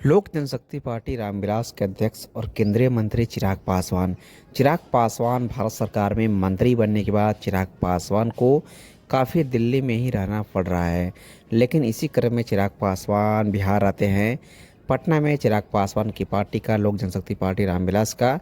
लोक जनशक्ति पार्टी रामविलास के अध्यक्ष और केंद्रीय मंत्री चिराग पासवान भारत सरकार में मंत्री बनने के बाद चिराग पासवान को काफ़ी दिल्ली में ही रहना पड़ रहा है। लेकिन इसी क्रम में चिराग पासवान बिहार आते हैं। पटना में चिराग पासवान की पार्टी का लोक जनशक्ति पार्टी रामविलास का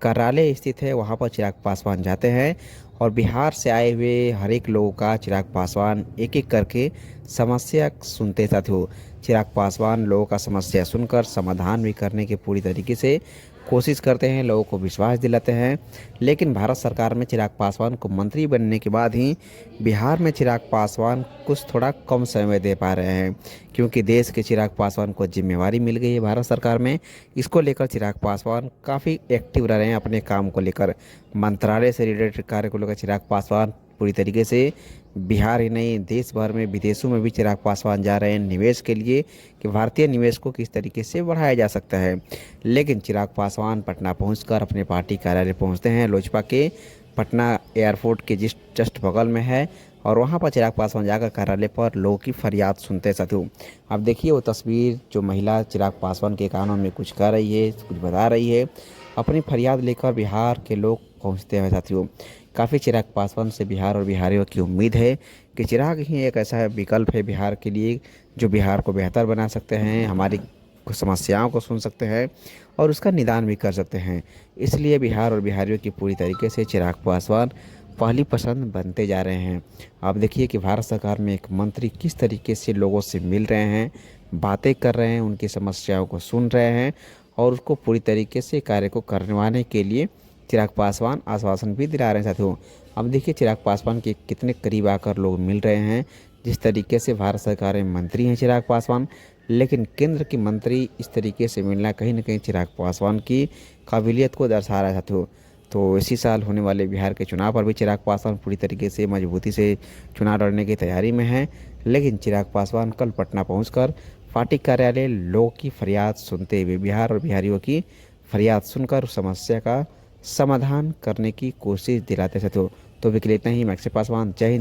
कार्यालय स्थित है। वहाँ पर चिराग पासवान जाते हैं और बिहार से आए हुए हर एक लोगों का चिराग पासवान एक एक करके समस्या सुनते साथियों। चिराग पासवान लोगों का समस्या सुनकर समाधान भी करने की पूरी तरीके से कोशिश करते हैं, लोगों को विश्वास दिलाते हैं। लेकिन भारत सरकार में चिराग पासवान को मंत्री बनने के बाद ही बिहार में चिराग पासवान कुछ थोड़ा कम समय दे पा रहे हैं, क्योंकि देश के चिराग पासवान को जिम्मेवारी मिल गई है भारत सरकार में। इसको लेकर चिराग पासवान काफ़ी एक्टिव रह रहे हैं अपने काम को लेकर। मंत्रालय से रिलेटेड कार्य को लेकर चिराग पासवान पूरी तरीके से बिहार ही नहीं देश भर में विदेशों में भी चिराग पासवान जा रहे हैं निवेश के लिए, कि भारतीय निवेश को किस तरीके से बढ़ाया जा सकता है। लेकिन चिराग पासवान पटना पहुंचकर अपने पार्टी कार्यालय पहुंचते हैं। लोजपा के पटना एयरपोर्ट के जस्ट बगल में है और वहां पर चिराग पासवान जाकर कार्यालय पर लोगों की फरियाद सुनते हैं साथियों। अब देखिए वो तस्वीर, जो महिला चिराग पासवान के कानों में कुछ कह रही है, कुछ बता रही है, अपनी फरियाद लेकर बिहार के लोग पहुंचते हैं साथियों। काफ़ी चिराग पासवान से बिहार और बिहारियों की उम्मीद है कि चिराग ही एक ऐसा विकल्प है बिहार के लिए जो बिहार को बेहतर बना सकते हैं, हमारी समस्याओं को सुन सकते हैं और उसका निदान भी कर सकते हैं। इसलिए बिहार और बिहारियों की पूरी तरीके से चिराग पासवान पहली पसंद बनते जा रहे हैं। आप देखिए कि भारत सरकार में एक मंत्री किस तरीके से लोगों से मिल रहे हैं, बातें कर रहे हैं, उनकी समस्याओं को सुन रहे हैं और उसको पूरी तरीके से कार्य को करवाने के लिए चिराग पासवान आश्वासन भी दिला रहे हैं साथियों। अब देखिए चिराग पासवान के कितने करीब आकर लोग मिल रहे हैं। जिस तरीके से भारत सरकार में मंत्री हैं चिराग पासवान, लेकिन केंद्र की मंत्री इस तरीके से मिलना कहीं ना कहीं चिराग पासवान की काबिलियत को दर्शा रहा है साथियों। तो इसी साल होने वाले बिहार के चुनाव पर भी चिराग पासवान पूरी तरीके से मजबूती से चुनाव लड़ने की तैयारी में हैं। लेकिन चिराग पासवान कल पटना पहुंचकर पार्टी कार्यालय लोगों की फरियाद सुनते हुए बिहार और बिहारियों की फरियाद सुनकर उस समस्या का समाधान करने की कोशिश दिलाते साथियों। तो भी के लिए इतना ही। मैक्सी पासवान, जय हिंद।